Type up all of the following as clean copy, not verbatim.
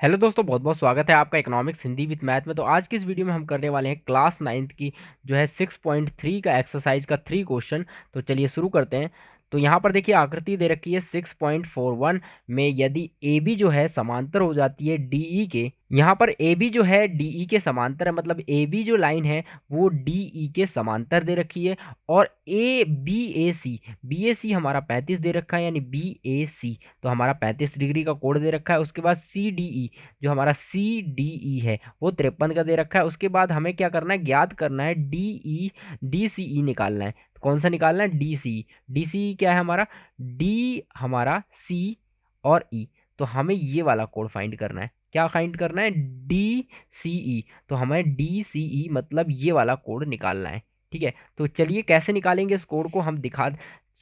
Hello दोस्तों, बहुत बहुत स्वागत है आपका इकोनॉमिक्स हिंदी विद मैथ में। तो आज की इस वीडियो में हम करने वाले हैं क्लास 9th की जो है 6.3 का एक्सरसाइज का 3 क्वेश्चन। तो चलिए शुरू करते हैं। तो यहाँ पर देखिए आकृति दे रखी है 6.41 में, यदि ए बी जो है समांतर हो जाती है डीई के। यहाँ पर ए बी जो है डीई के समांतर है, मतलब ए बी जो लाइन है वो डीई के समांतर दे रखी है। और बी ए सी हमारा 35 दे रखा है, यानी बी ए सी तो हमारा 35 डिग्री का कोण दे रखा है। उसके बाद सी डी ई जो हमारा सी डी ई है वो 53 का दे रखा है। उसके बाद हमें क्या करना है, ज्ञात करना है डी ई डी सी ई निकालना है। तो कौन सा निकालना है, डी सी क्या है हमारा, डी हमारा सी और ई। तो हमें ये वाला कोड फाइंड करना है। क्या फाइंड करना है, डी सी ई। तो हमें डी सी ई मतलब ये वाला कोड निकालना है। ठीक है, तो चलिए कैसे निकालेंगे इस कोड को हम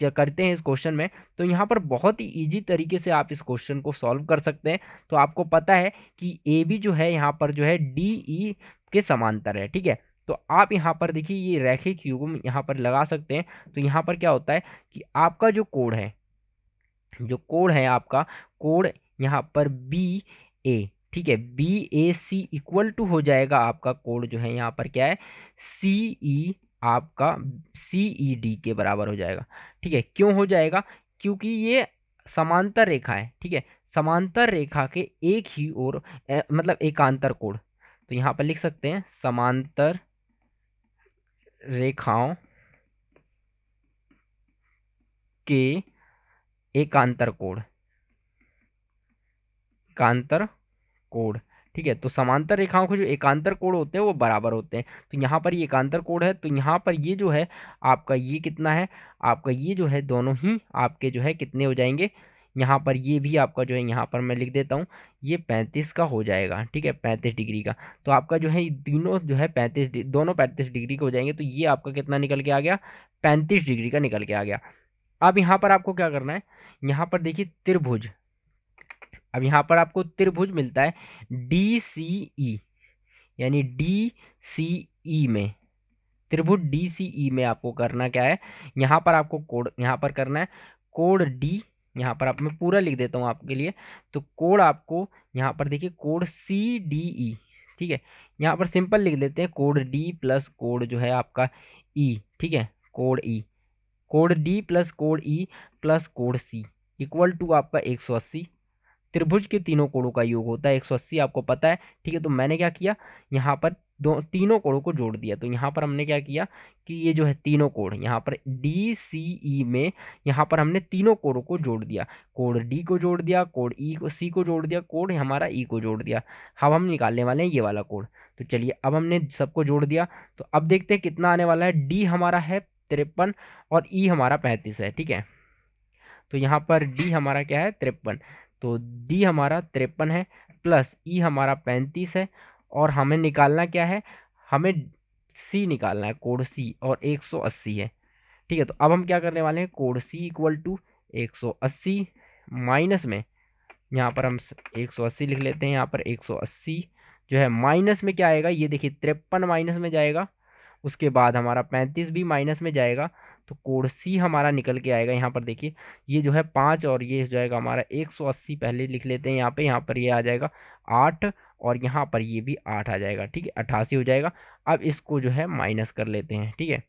करते हैं इस क्वेश्चन में। तो यहाँ पर बहुत ही इजी तरीके से आप इस क्वेश्चन को सॉल्व कर सकते हैं। तो आपको पता है कि ए बी जो है यहाँ पर जो है डी ई के समांतर है। ठीक है, तो आप यहाँ पर देखिए ये रैखिक युग्म यहाँ पर लगा सकते हैं। तो यहाँ पर क्या होता है कि आपका जो कोड है आपका कोड यहाँ पर बी ए, ठीक है, B A C equal to हो जाएगा आपका कोड जो है यहाँ पर क्या है, सी ई, आपका सी ई डी के बराबर हो जाएगा। ठीक है, क्यों हो जाएगा, क्योंकि ये समांतर रेखा है। ठीक है, समांतर रेखा के एक ही ओर मतलब एकांतर कोण। तो यहाँ पर लिख सकते हैं समांतर रेखाओं के एकांतर कोण, एकांतर कोण। ठीक है, तो समांतर रेखाओं के जो एकांतर कोण होते हैं वो बराबर होते हैं। तो यहाँ पर ये एकांतर कोण है, तो यहाँ पर ये जो है आपका ये कितना है, आपका ये जो है दोनों ही आपके जो है कितने हो जाएंगे। यहाँ पर ये भी आपका जो है यहाँ पर मैं लिख देता हूँ, ये 35 का हो जाएगा। ठीक है, 35 डिग्री का। तो आपका जो है ये तीनों जो है दोनों 35 डिग्री के हो जाएंगे। तो ये आपका कितना निकल के आ गया, 35 डिग्री का निकल के आ गया। अब यहाँ पर आपको क्या करना है, यहाँ पर देखिए त्रिभुज, अब यहाँ पर आपको त्रिभुज मिलता है डी सी ई, यानी डी सी ई में, त्रिभुज डी सी ई में आपको करना क्या है, यहाँ पर आपको कोड यहाँ पर करना है कोड डी। यहाँ पर आप मैं पूरा लिख देता हूँ आपके लिए। तो कोड आपको यहाँ पर देखिए कोड सी डी ई। ठीक है, यहाँ पर सिंपल लिख लेते हैं कोड डी प्लस कोड जो है आपका ई। ठीक है, कोड ई, कोड डी प्लस कोड ई प्लस कोड सी इक्वल टू आपका 180। त्रिभुज के तीनों कोणों का योग होता है 180, आपको पता है। ठीक है, तो मैंने क्या किया, यहाँ पर दो तीनों कोणों को जोड़ दिया। तो यहाँ पर हमने क्या किया कि ये जो है तीनों कोण यहाँ पर डी सी ई में, यहाँ पर हमने तीनों कोणों को जोड़ दिया। कोड डी को जोड़ दिया, कोड ई को सी को जोड़ दिया, कोड हमारा ई को जोड़ दिया। अब हम निकालने वाले हैं ये वाला कोड। तो चलिए अब हमने सबको जोड़ दिया। तो अब देखते हैं कितना आने वाला है। डी हमारा है 53 और ई हमारा 35 है। ठीक है, तो यहाँ पर डी हमारा क्या है 53, तो डी हमारा 53 है प्लस ई हमारा 35 है। और हमें निकालना क्या है, हमें सी निकालना है, कोड सी, और 180 है। ठीक है, तो अब हम क्या करने वाले हैं, कोड सी इक्वल टू 180 माइनस में, यहाँ पर हम 180 लिख लेते हैं। यहाँ पर 180 जो है माइनस में क्या आएगा, ये देखिए 53 माइनस में जाएगा। उसके बाद हमारा 35 भी माइनस में जाएगा। तो कोड सी हमारा निकल के आएगा। यहाँ पर देखिए ये जो है 5 और ये हो जाएगा हमारा 180, पहले लिख लेते हैं यहाँ पर ये आ जाएगा 8 और यहाँ पर ये भी 8 आ जाएगा। ठीक है, 88 हो जाएगा। अब इसको जो है माइनस कर लेते हैं। ठीक है,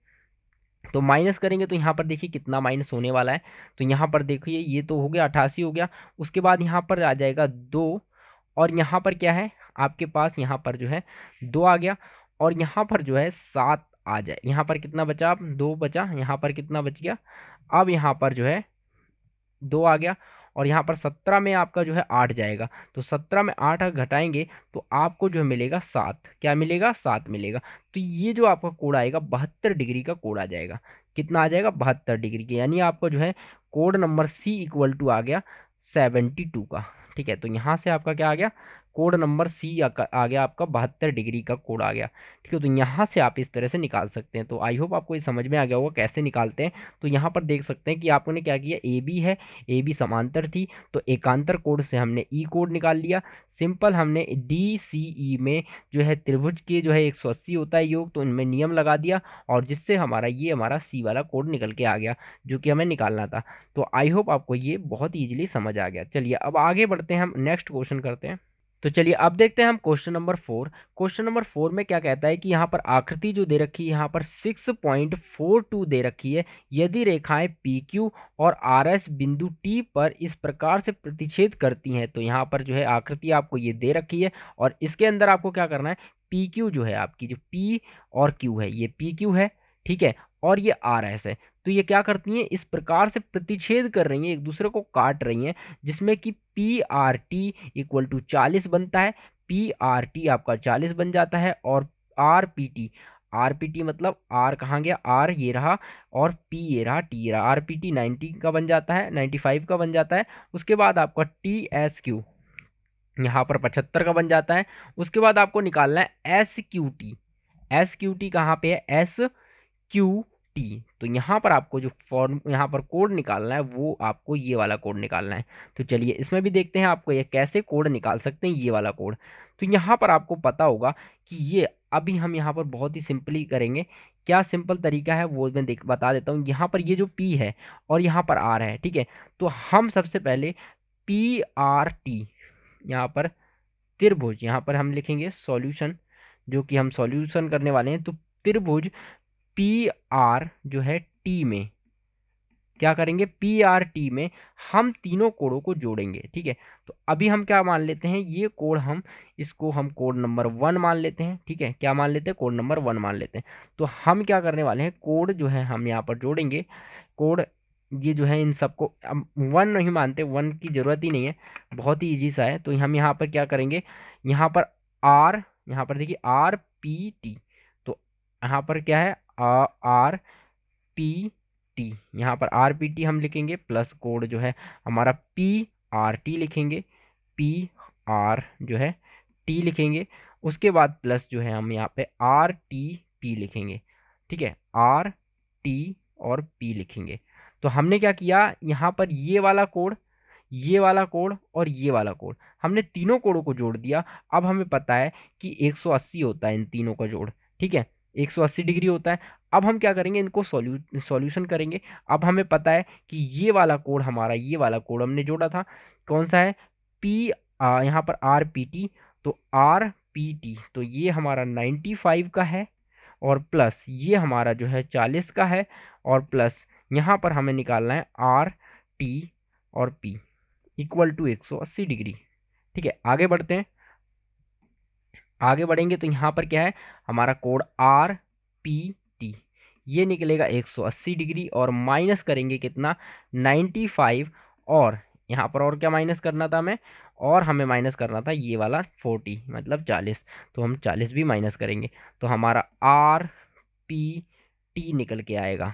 तो माइनस करेंगे तो यहाँ पर देखिए कितना माइनस होने वाला है। तो यहाँ पर देखिए ये तो हो गया 88 हो गया। उसके बाद यहाँ पर आ जाएगा 2, और यहाँ पर क्या है आपके पास, यहाँ पर जो है 2 आ गया, और यहाँ पर जो है 7 आ जाए। यहाँ पर कितना बचा, अब 2 बचा, यहाँ पर कितना बच गया, अब यहाँ पर जो है 2 आ गया, और यहाँ पर 17 में आपका जो है 8 जाएगा। तो 17 में 8 घटाएंगे तो आपको जो मिलेगा 7, क्या मिलेगा, 7 मिलेगा। तो ये जो आपका कोड आएगा 72 डिग्री का कोड आ जाएगा। कितना आ जाएगा, 72 डिग्री के, यानी आपको जो है code number C equal to आ गया 72 का। ठीक है, तो यहाँ से आपका क्या आ गया, कोड नंबर सी आ गया आपका 72 डिग्री का कोड आ गया। ठीक है, तो यहाँ से आप इस तरह से निकाल सकते हैं। तो आई होप आपको ये समझ में आ गया होगा कैसे निकालते हैं। तो यहाँ पर देख सकते हैं कि आपने क्या किया, ए बी है, ए बी समांतर थी, तो एकांतर कोड से हमने ई कोड निकाल लिया। सिंपल हमने डी सी ई में जो है त्रिभुज के जो है 180 होता है योग, तो इनमें नियम लगा दिया, और जिससे हमारा सी वाला कोड निकल के आ गया जो कि हमें निकालना था। तो आई होप आपको ये बहुत ईजिली समझ आ गया। चलिए अब आगे बढ़ते हैं, हम नेक्स्ट क्वेश्चन करते हैं। तो चलिए अब देखते हैं हम क्वेश्चन नंबर 4। क्वेश्चन नंबर 4 में क्या कहता है कि यहाँ पर आकृति जो दे रखी है यहाँ पर 6.42 दे रखी है। यदि रेखाएं पी क्यू और आर एस बिंदु टी पर इस प्रकार से प्रतिच्छेद करती हैं, तो यहाँ पर जो है आकृति आपको ये दे रखी है और इसके अंदर आपको क्या करना है, पी क्यू जो है आपकी जो पी और क्यू है, ये पी क्यू है, ठीक है, और ये आर एस है। तो ये क्या करती हैं, इस प्रकार से प्रतिच्छेद कर रही हैं, एक दूसरे को काट रही हैं, जिसमें कि P R T equal to 40 बनता है। पी आर टी आपका 40 बन जाता है और आर पी टी मतलब आर कहाँ गया, आर ये रहा और पी ये रहा, टी ये रहा, आर पी टी 90 का बन जाता है, 95 का बन जाता है। उसके बाद आपका टी एस क्यू यहाँ पर 75 का बन जाता है। उसके बाद आपको निकालना है S Q T. S Q T कहाँ पे है, एस क्यू टी। तो यहाँ पर आपको जो फॉर्म यहाँ पर कोड निकालना है वो आपको ये वाला कोड निकालना है। तो चलिए इसमें भी देखते हैं आपको ये कैसे कोड निकाल सकते हैं, ये वाला कोड। तो यहाँ पर आपको पता होगा कि ये अभी हम यहाँ पर बहुत ही सिंपली करेंगे। क्या सिंपल तरीका है वो मैं बता देता हूँ। यहाँ पर ये जो P है और यहाँ पर R है, ठीक है, तो हम सबसे पहले पी आर टी यहाँ पर त्रिभुज, यहाँ पर हम लिखेंगे सॉल्यूशन, जो कि हम सॉल्यूशन करने वाले हैं। तो त्रिभुज पी आर जो है टी में क्या करेंगे, पी आर टी में हम तीनों कोडों को जोड़ेंगे, ठीक है। तो अभी हम क्या मान लेते हैं, ये कोड हम इसको हम कोड नंबर 1 मान लेते हैं, ठीक है, क्या मान लेते हैं, कोड नंबर 1 मान लेते हैं। तो हम क्या करने वाले हैं, कोड जो है हम यहाँ पर जोड़ेंगे। कोड ये जो है इन सबको अब 1 नहीं मानते, 1 की जरूरत ही नहीं है, बहुत ही ईजी सा है। तो हम यहाँ पर क्या करेंगे, यहाँ पर आर, यहाँ पर देखिए आर पी टी, तो यहाँ पर क्या है आर पी टी, यहाँ पर आर पी टी हम लिखेंगे प्लस कोड जो है हमारा पी आर टी लिखेंगे, पी आर जो है टी लिखेंगे। उसके बाद प्लस जो है हम यहाँ पे आर टी पी लिखेंगे, ठीक है, आर टी और पी लिखेंगे। तो हमने क्या किया, यहाँ पर ये वाला कोड, ये वाला कोड और ये वाला कोड, हमने तीनों कोडों को जोड़ दिया। अब हमें पता है कि 180 होता है इन तीनों का जोड़, ठीक है, 180 डिग्री होता है। अब हम क्या करेंगे, इनको सॉल्यूशन करेंगे। अब हमें पता है कि ये वाला कोड हमारा, ये वाला कोड हमने जोड़ा था, कौन सा है, पी यहाँ पर आर पी टी, तो आर पी टी तो ये हमारा 95 का है और प्लस ये हमारा जो है 40 का है और प्लस यहाँ पर हमें निकालना है आर टी और पी इक्वल टू 180 डिग्री, ठीक है। आगे बढ़ते हैं, आगे बढ़ेंगे तो यहाँ पर क्या है, हमारा कोड आर पी टी ये निकलेगा 180 डिग्री और माइनस करेंगे कितना, 95, और यहाँ पर और क्या माइनस करना था हमें, और हमें माइनस करना था ये वाला 40 मतलब 40, तो हम 40 भी माइनस करेंगे। तो हमारा आर पी टी निकल के आएगा,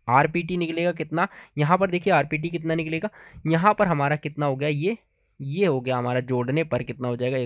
आर पी टी निकलेगा कितना, यहाँ पर देखिए आर पी टी कितना निकलेगा, यहाँ पर हमारा कितना हो गया, ये हो गया हमारा, जोड़ने पर कितना हो जाएगा,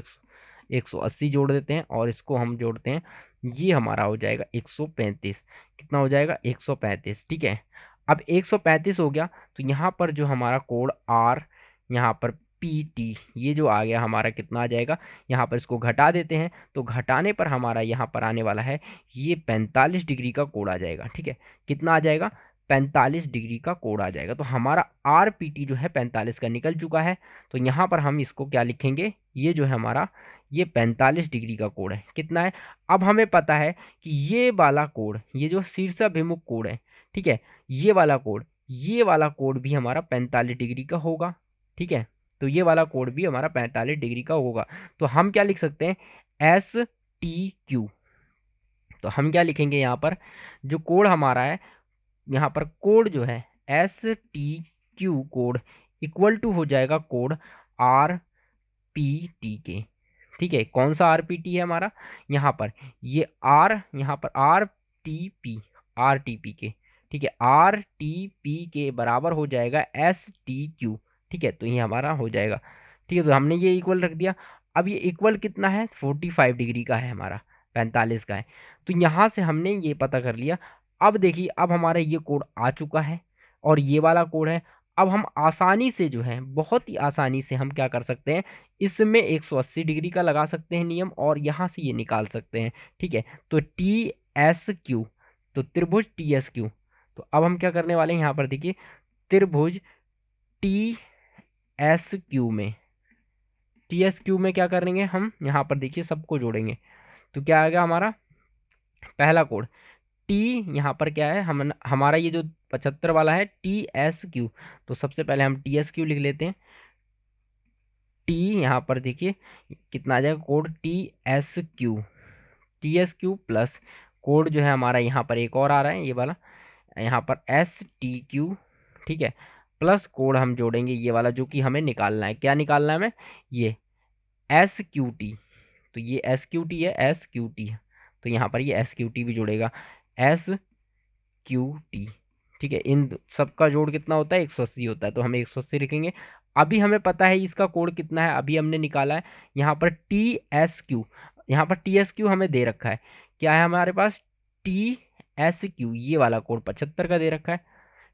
180 जोड़ देते हैं और इसको हम जोड़ते हैं, ये हमारा हो जाएगा 135, कितना हो जाएगा 135, ठीक है। अब 135 हो गया तो यहाँ पर जो हमारा कोड आर, यहाँ पर पी टी ये जो आ गया हमारा कितना आ जाएगा, यहाँ पर इसको घटा देते हैं, तो घटाने पर हमारा यहाँ पर आने वाला है ये 45 डिग्री का कोड आ जाएगा, ठीक है, कितना आ जाएगा, 45 डिग्री का कोड आ जाएगा। तो हमारा आर पी टी जो है 45 का निकल चुका है। तो यहाँ पर हम इसको क्या लिखेंगे, ये जो है हमारा ये 45 डिग्री का कोड है, कितना है, अब हमें पता है कि ये वाला कोड, ये जो शीर्षाभिमुख कोड है, ठीक है, ये वाला कोड, ये वाला कोड भी हमारा 45 डिग्री का होगा, ठीक है। तो ये वाला कोड भी हमारा 45 डिग्री का होगा। तो हम क्या लिख सकते हैं, एस टी क्यू, तो हम क्या लिखेंगे यहाँ पर, जो कोड हमारा है, यहाँ पर कोड जो है एस टी क्यू कोड इक्वल टू हो जाएगा कोड आर पी टी के, ठीक है। कौन सा आर पी टी है हमारा, यहाँ पर ये आर, यहाँ पर R T P, R T P के, ठीक है, आर टी पी के बराबर हो जाएगा एस टी क्यू, ठीक है। तो ये हमारा हो जाएगा, ठीक है। तो हमने ये इक्वल रख दिया। अब ये इक्वल कितना है, 45 डिग्री का है हमारा, 45 का है। तो यहाँ से हमने ये पता कर लिया। अब देखिए, अब हमारा ये कोड आ चुका है और ये वाला कोड है। अब हम आसानी से जो है, बहुत ही आसानी से हम क्या कर सकते हैं, इसमें 180 डिग्री का लगा सकते हैं नियम और यहाँ से ये निकाल सकते हैं, ठीक है। तो टी एस क्यू, तो त्रिभुज टी एस क्यू, तो अब हम क्या करने वाले हैं, यहाँ पर देखिए त्रिभुज टी एस क्यू में टी एस क्यू में क्या करेंगे हम, यहाँ पर देखिए सबको जोड़ेंगे, तो क्या आएगा हमारा पहला कोड टी, यहाँ पर क्या है हम हमारा ये जो 75 वाला है टी एस क्यू, तो सबसे पहले हम टी एस क्यू लिख लेते हैं। टी यहाँ पर देखिए कितना आ जाएगा code T S Q plus code जो है हमारा यहाँ पर एक और आ रहा है ये वाला, यहाँ पर एस टी क्यू, ठीक है, प्लस कोड हम जोड़ेंगे ये वाला जो कि हमें निकालना है, क्या निकालना है हमें, ये एस क्यू टी, तो ये एस क्यू टी है, एस क्यू टी है, तो यहाँ पर ये एस क्यू टी भी जुड़ेगा, एस क्यू टी, ठीक है। इन सबका जोड़ कितना होता है 180 होता है, तो हमें 180 लिखेंगे। अभी हमें पता है इसका कोड कितना है, अभी हमने निकाला है यहाँ पर टी एस क्यू, यहाँ पर टी एस क्यू हमें दे रखा है, क्या है हमारे पास टी एस क्यू, ये वाला कोड 75 का दे रखा है,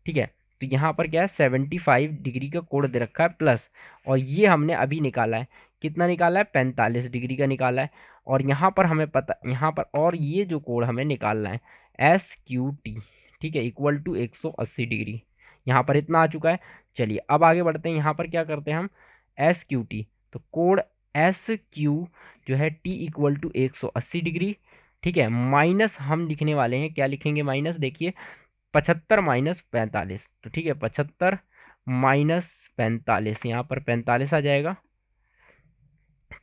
ठीक है। तो यहाँ पर क्या है 75 डिग्री का कोड दे रखा है प्लस, और ये हमने अभी निकाला है, कितना निकाला है 45 डिग्री का निकाला है, और यहाँ पर हमें पता, यहाँ पर और ये जो कोड हमें निकालना है एस क्यू टी, ठीक है, इक्वल टू 180 डिग्री, यहाँ पर इतना आ चुका है। चलिए अब आगे बढ़ते हैं, यहाँ पर क्या करते हैं हम एस क्यू टी, तो कोड एस क्यू जो है टी इक्वल टू 180 डिग्री, ठीक है, माइनस हम लिखने वाले हैं, क्या लिखेंगे माइनस, देखिए 75 - 45, तो ठीक है 75 - 45, यहाँ पर 45 आ जाएगा,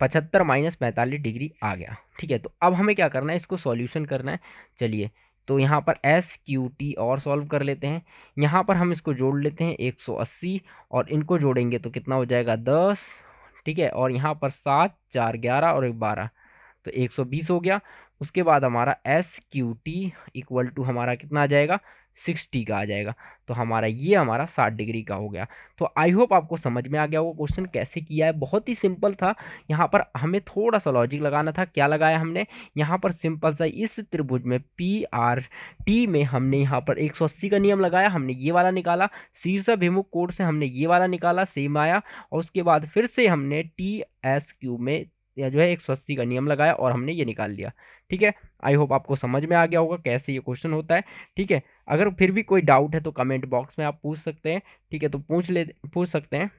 75 - 45 डिग्री आ गया, ठीक है। तो अब हमें क्या करना है, इसको सॉल्यूशन करना है। चलिए तो यहाँ पर एस क्यू टी और सॉल्व कर लेते हैं, यहाँ पर हम इसको जोड़ लेते हैं 180, और इनको जोड़ेंगे तो कितना हो जाएगा 10, ठीक है, और यहाँ पर 7 4 11 और 1 12, तो 120 हो गया। उसके बाद हमारा S Q T equal to हमारा कितना आ जाएगा 60 का आ जाएगा, तो हमारा 60 डिग्री का हो गया। तो आई होप आपको समझ में आ गया वो क्वेश्चन कैसे किया है, बहुत ही सिंपल था। यहाँ पर हमें थोड़ा सा लॉजिक लगाना था, क्या लगाया हमने, यहाँ पर सिंपल सा इस त्रिभुज में पी आर टी में हमने यहाँ पर 180 का नियम लगाया, हमने ये वाला निकाला, शीर्षाभिमुख कोण से हमने ये वाला निकाला, सेम आया, और उसके बाद फिर से हमने टी एस क्यू में या जो है 180 का नियम लगाया और हमने ये निकाल लिया, ठीक है। आई होप आपको समझ में आ गया होगा कैसे ये क्वेश्चन होता है, ठीक है। अगर फिर भी कोई डाउट है तो कमेंट बॉक्स में आप पूछ सकते हैं, ठीक है, तो पूछ सकते हैं।